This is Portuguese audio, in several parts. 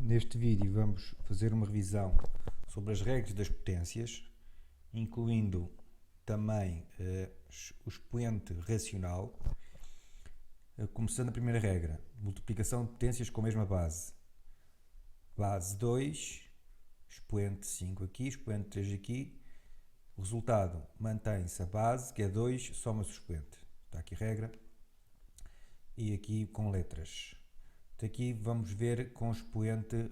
Neste vídeo vamos fazer uma revisão sobre as regras das potências, incluindo também o expoente racional, começando a primeira regra, multiplicação de potências com a mesma base. Base 2, expoente 5 aqui, expoente 3 aqui, o resultado mantém-se a base, que é 2, soma-se o expoente. Está aqui a regra, e aqui com letras. Aqui vamos ver com expoente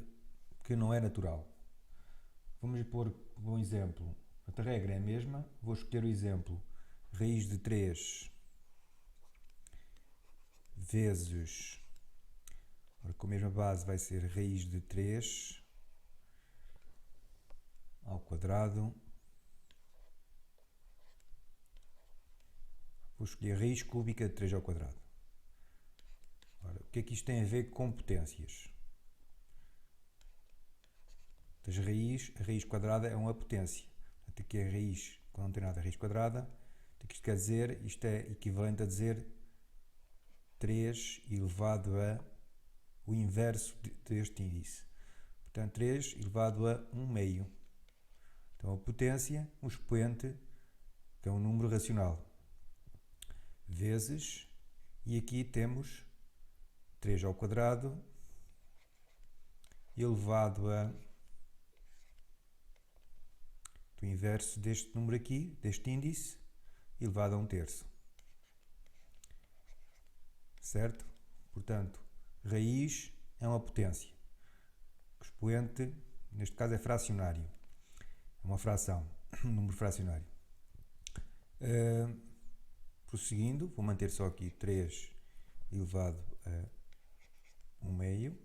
que não é natural. Vamos pôr um exemplo. A regra é a mesma. Vou escolher o exemplo raiz de 3 vezes, com a mesma base vai ser raiz de 3 ao quadrado. Vou escolher raiz cúbica de 3 ao quadrado. Ora, o que é que isto tem a ver com potências? A raiz quadrada é uma potência. Portanto, aqui a raiz, quando não tem nada, a raiz quadrada. Isto quer dizer, isto é equivalente a dizer 3 elevado a o inverso deste índice. Portanto, 3 elevado a 1 meio. Então, a potência, o expoente, que é um número racional, vezes, e aqui temos 3 ao quadrado elevado a o inverso deste número aqui, deste índice, elevado a 1/3. Certo? Portanto, raiz é uma potência. O expoente, neste caso, é fracionário. É uma fração, um número fracionário. Prosseguindo, vou manter só aqui 3 elevado a 1 meio.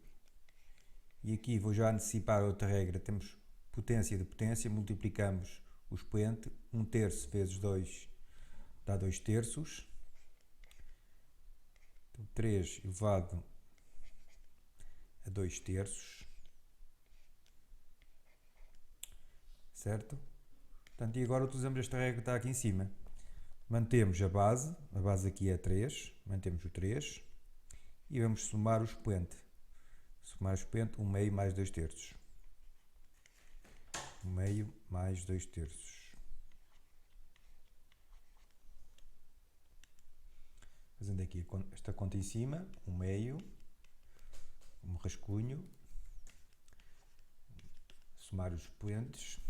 E aqui vou já antecipar outra regra. Temos potência de potência, multiplicamos o expoente. 1/3 vezes 2 dá 2/3. Então, 3 elevado a 2/3. Certo? Portanto, e agora utilizamos esta regra que está aqui em cima. Mantemos a base aqui é 3, mantemos o 3 e vamos somar o expoente. Somar o expoente, 1 meio mais 2/3. 1 meio mais 2/3. Fazendo aqui esta conta em cima, 1 meio, um rascunho, somar os expoentes.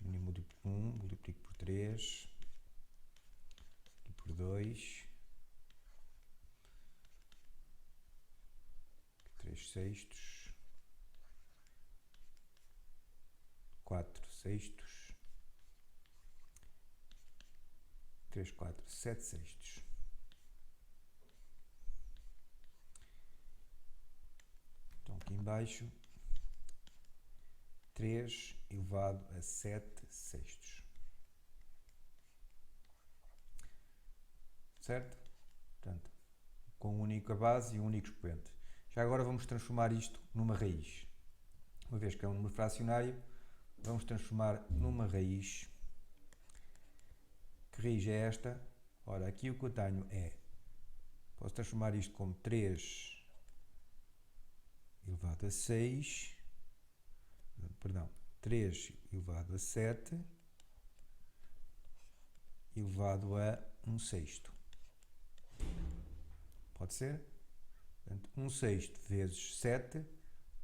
Multiplico por 1, multiplico por 3, aqui por 2, 3/6, 4/6, 3, 4, 7/6. Então aqui em baixo, 3 elevado a 7/6. Certo? Portanto, com uma única base e um único expoente. Já agora vamos transformar isto numa raiz. Uma vez que é um número fracionário, vamos transformar numa raiz. Que raiz é esta? Ora, aqui o que eu tenho é, posso transformar isto como 3 elevado a 6, perdão, 3 elevado a 7 elevado a 1/6. Pode ser? Portanto, 1/6 vezes 7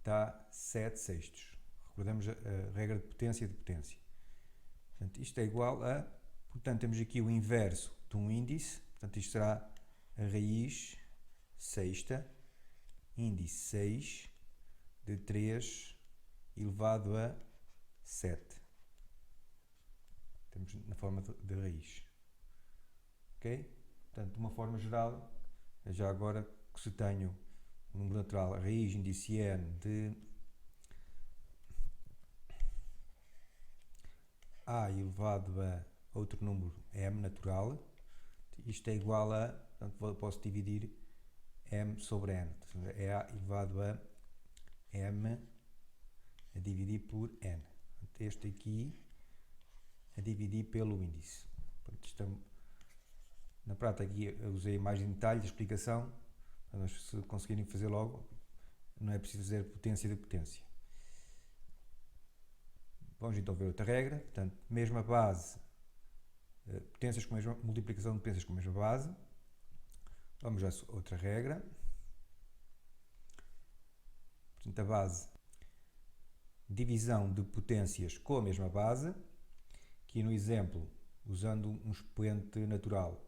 dá 7/6. Recordamos a regra de potência. Portanto, isto é igual a, portanto, temos aqui o inverso de um índice, portanto, isto será a raiz sexta, índice 6, de 3 elevado a 7. Temos na forma de raiz. Ok? Portanto, de uma forma geral, já agora que se tenho um número natural, a raiz índice n de a elevado a outro número m natural, isto é igual a, portanto, posso dividir m sobre n, é a elevado a m a dividir por n. Este aqui a dividir pelo índice. Portanto, na prática aqui eu usei mais em detalhe a explicação, Mas se conseguirem fazer logo, não é preciso fazer potência de potência. Vamos então ver outra regra. Portanto, mesma base, potências com mesma multiplicação de potências com a mesma base. Vamos a outra regra. Portanto, a base, divisão de potências com a mesma base. Aqui no exemplo, usando um expoente natural,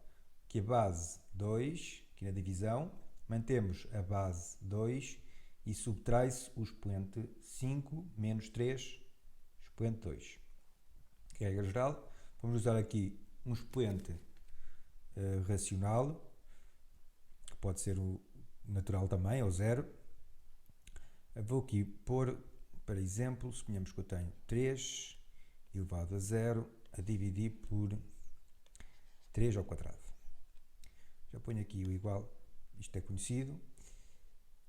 que a base 2, aqui na divisão, mantemos a base 2 e subtrai-se o expoente 5 menos 3, expoente 2. Regra geral, vamos usar aqui um expoente racional, que pode ser o natural também, ou 0. Vou aqui pôr, para exemplo, suponhamos que eu tenho 3 elevado a 0 a dividir por 3 ao quadrado. Já ponho aqui o igual, isto é conhecido.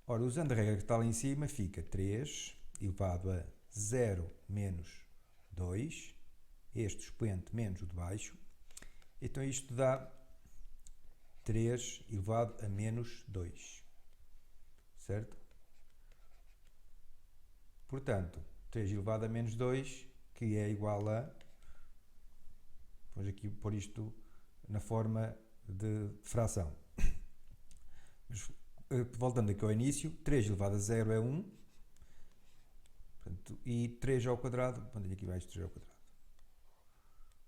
Ora, usando a regra que está lá em cima, fica 3 elevado a 0 menos 2, este expoente menos o de baixo, então isto dá 3 elevado a menos 2, certo? Portanto, 3 elevado a menos 2, que é igual a, vamos aqui pôr isto na forma de fração. Mas, voltando aqui ao início, 3 elevado a 0 é 1, portanto, e 3 ao quadrado, ponho aqui baixo 3 ao quadrado.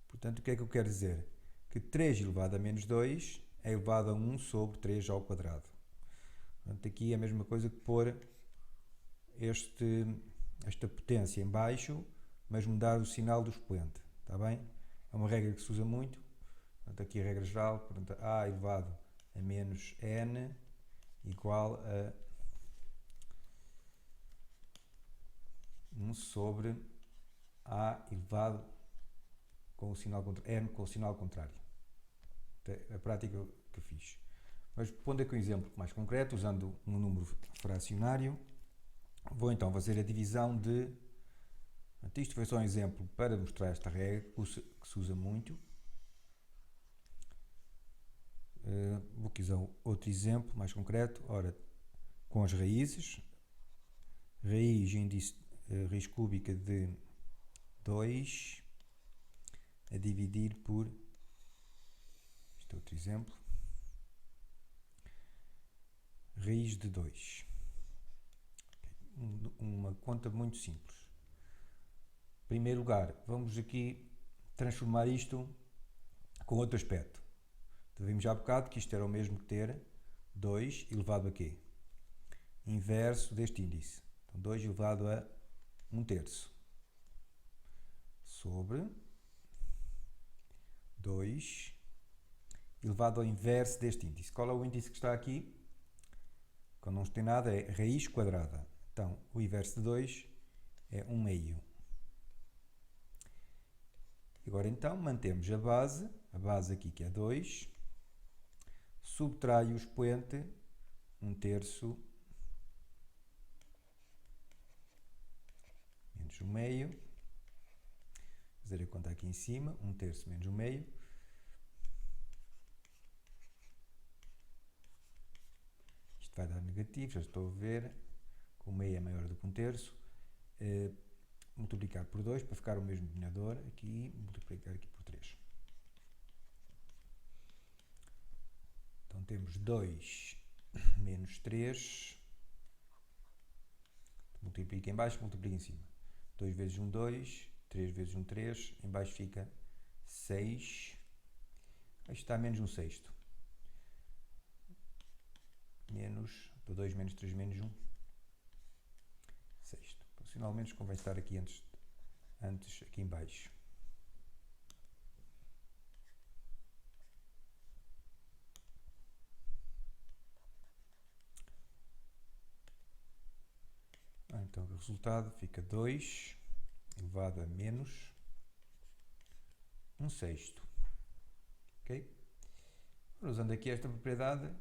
Portanto, o que é que eu quero dizer? Que 3 elevado a menos 2 é elevado a 1 sobre 3 ao quadrado. Portanto, aqui é a mesma coisa que pôr esta potência em baixo, mas mudar o sinal do expoente, está bem? É uma regra que se usa muito. Portanto, aqui a regra geral, portanto, a elevado a menos n igual a 1 sobre a elevado com o sinal n com o sinal contrário. É a prática que eu fiz. Mas pondo aqui um exemplo mais concreto, usando um número fracionário, vou então fazer a divisão de... Isto foi só um exemplo para mostrar esta regra que se usa muito. Vou aqui usar outro exemplo mais concreto. Ora, com as raízes. Raiz índice raiz cúbica de 2 a dividir por... Este é outro exemplo. Raiz de 2. Uma conta muito simples. Em primeiro lugar, vamos aqui transformar isto com outro aspecto. Vimos já há bocado que isto era o mesmo que ter 2 elevado a quê? Inverso deste índice. Então, 2 elevado a 1/3 sobre 2 elevado ao inverso deste índice. Qual é o índice que está aqui? Quando não tem nada, é raiz quadrada. Então, o inverso de 2 é 1/2. Agora, então, mantemos a base aqui que é 2, subtrai o expoente 1/3 menos 1/2. Fazer a conta aqui em cima, 1/3 menos 1/2. Isto vai dar negativo, já estou a ver. O 1/2 é maior do que 1/3. Multiplicar por 2 para ficar o mesmo denominador aqui, multiplicar aqui por 3. Então temos 2 menos 3, multiplica em baixo, multiplica em cima. 2 vezes 1, 2, 3 vezes 1, 3, em baixo fica 6, aí está menos 1/6. Menos, 2 menos 3 menos 1, 6. Finalmente convém estar aqui antes aqui em baixo. Então o resultado fica 2 elevado a menos 1/6. Ok? Usando aqui esta propriedade,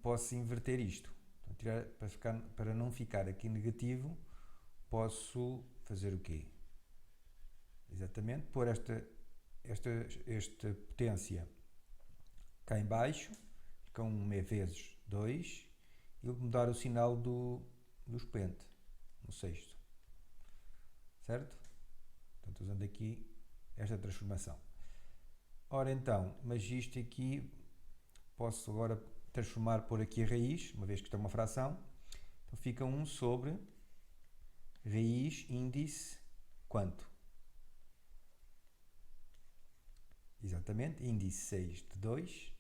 posso inverter isto. Então, para não ficar aqui negativo, posso fazer o quê? Exatamente, pôr esta potência cá em baixo, fica 1 vezes 2, e mudar o sinal do expoente no sexto, certo? Portanto, usando aqui esta transformação. Ora então, mas isto aqui, posso agora transformar por aqui a raiz, uma vez que isto é uma fração, então fica 1 sobre raiz índice quanto? Exatamente, índice 6 de 2.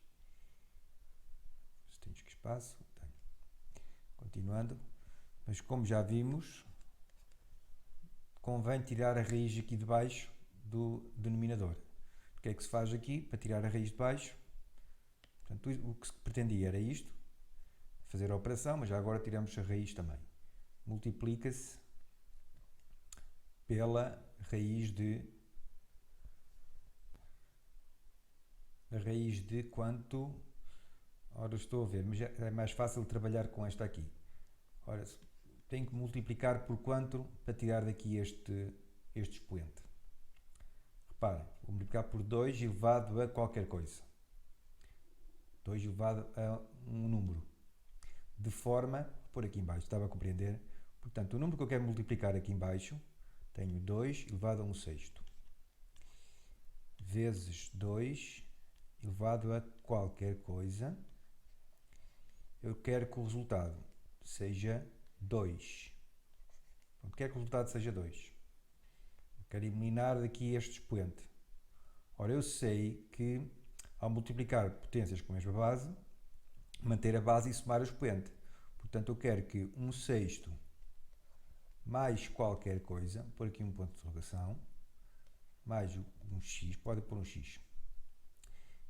Se tens que espaço, tenho. Continuando, mas como já vimos, convém tirar a raiz aqui de baixo do denominador. O que é que se faz aqui para tirar a raiz de baixo? Portanto, o que se pretendia era isto, fazer a operação, mas já agora tiramos a raiz também. Multiplica-se pela raiz de quanto? Ora, estou a ver, mas é mais fácil trabalhar com esta aqui. Ora, tenho que multiplicar por quanto para tirar daqui este expoente. Repara, vou multiplicar por 2 elevado a qualquer coisa. 2 elevado a um número. De forma, por aqui em baixo, estava a compreender. Portanto, o número que eu quero multiplicar aqui em baixo, tenho 2 elevado a 1 sexto. Vezes 2 elevado a qualquer coisa. Eu quero que o resultado seja 2. Pronto, quero que o resultado seja 2. Eu quero eliminar daqui este expoente. Ora, eu sei que ao multiplicar potências com a mesma base, manter a base e somar o expoente. Portanto, eu quero que 1 sexto mais qualquer coisa, por aqui um ponto de interrogação, mais um x, pode pôr um x.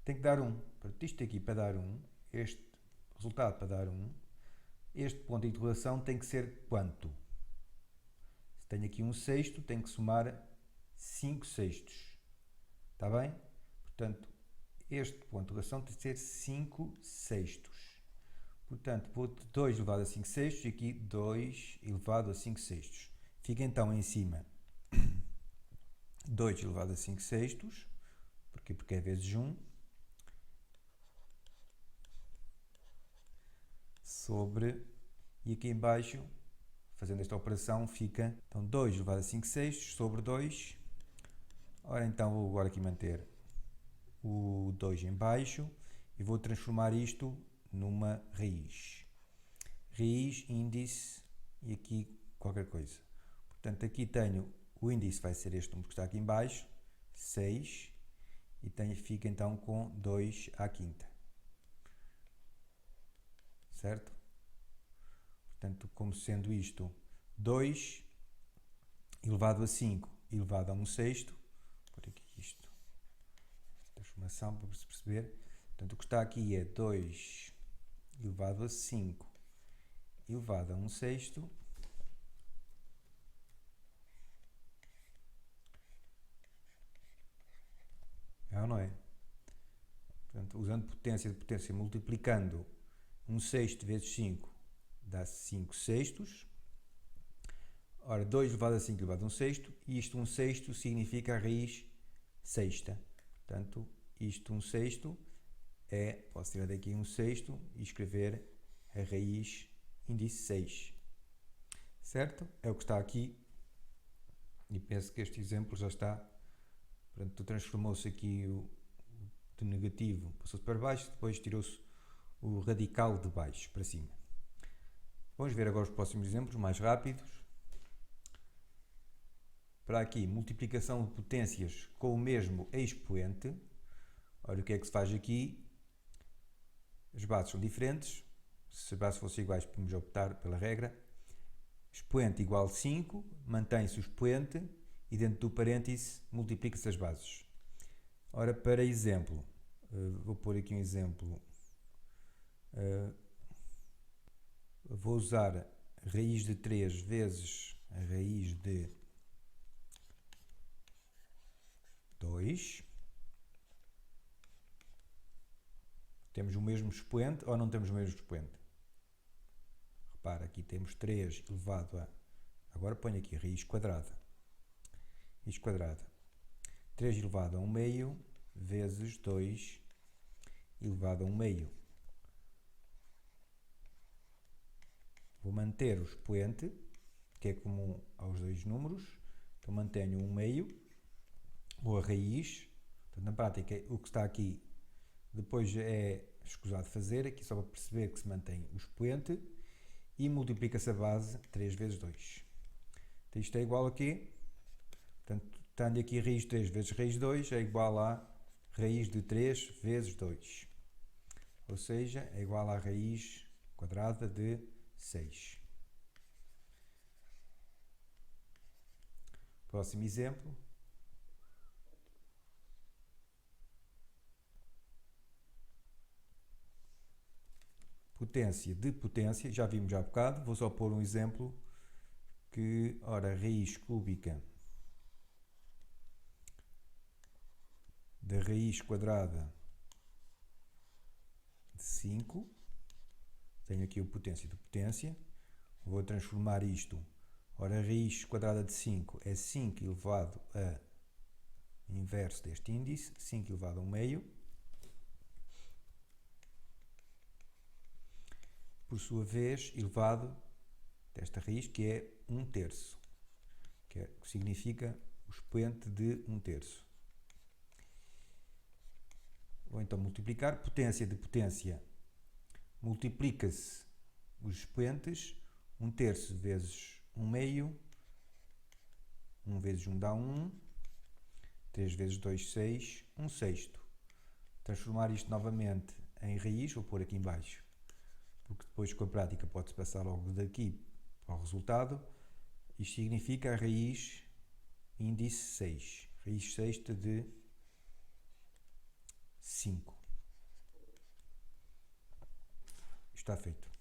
Tem que dar 1. Portanto, isto aqui para dar 1, este resultado para dar 1, este ponto de interrogação tem que ser quanto? Se tenho aqui 1 sexto, tenho que somar 5 sextos. Está bem? Portanto, este ponto de interrogação tem que ser 5 sextos. Portanto, vou de 2 elevado a 5 sextos e aqui 2 elevado a 5 sextos. Fica então em cima 2 elevado a 5 sextos, porque é vezes 1, sobre, e aqui em baixo, fazendo esta operação, fica então 2 elevado a 5 sextos sobre 2. Ora, então vou agora aqui manter o 2 em baixo e vou transformar isto numa raiz. Raiz, índice e aqui qualquer coisa. Portanto, aqui tenho o índice, vai ser este número que está aqui em baixo, 6, e fica então com 2 à quinta. Certo? Portanto, como sendo isto 2 elevado a 5 elevado a 1 sexto, por aqui isto, transformação para se perceber. Portanto, o que está aqui é 2 elevado a 5 elevado a 1 sexto, é ou não é? Portanto, usando potência de potência, multiplicando 1 sexto vezes 5 dá 5 sextos. Ora, 2 elevado a 5 elevado a 1 sexto, e isto 1 sexto significa a raiz sexta. Portanto, isto 1 sexto é, posso tirar daqui 1 sexto e escrever a raiz índice 6. Certo? É o que está aqui. E penso que este exemplo já está. Portanto, transformou-se aqui o de negativo, passou-se para baixo, depois tirou-se o radical de baixo para cima. Vamos ver agora os próximos exemplos, mais rápidos. Para aqui, multiplicação de potências com o mesmo expoente. Olha o que é que se faz aqui. As bases são diferentes. Se as bases fossem iguais, podemos optar pela regra. Expoente igual a 5, mantém-se o expoente e dentro do parêntese multiplica-se as bases. Ora, para exemplo, vou pôr aqui um exemplo. Vou usar a raiz de 3 vezes a raiz de 2. Temos o mesmo expoente ou não temos o mesmo expoente? Repara, aqui temos 3 elevado a... Agora ponho aqui a raiz quadrada. Raiz quadrada. 3 elevado a 1 meio vezes 2 elevado a 1 meio. manter o expoente, que é comum aos dois números, então mantenho um meio, ou a raiz. Portanto, na prática, o que está aqui depois é escusado fazer, aqui só para perceber que se mantém o expoente, e multiplica-se a base 3 vezes 2. Então, isto é igual a quê? Portanto, tendo aqui raiz de 3 vezes raiz de 2 é igual a raiz de 3 vezes 2. Ou seja, é igual à raiz quadrada de 6. Próximo exemplo. Potência de potência, já vimos há bocado, vou só pôr um exemplo que, ora, raiz cúbica da raiz quadrada de 5, tenho aqui o potência de potência, vou transformar isto, ora, a raiz quadrada de 5 é 5 elevado a inverso deste índice, 5 elevado a 1 meio, por sua vez, elevado desta raiz, que é 1 terço, que significa o expoente de 1 terço. Vou então multiplicar, potência de potência, multiplica-se os expoentes, 1 terço vezes 1 meio, 1 vezes 1 dá 1, 3 vezes 2, 6, 1 sexto. Transformar isto novamente em raiz, vou pôr aqui em baixo, porque depois com a prática pode-se passar logo daqui para o resultado. Isto significa a raiz índice 6, raiz sexta de 5. Está feito.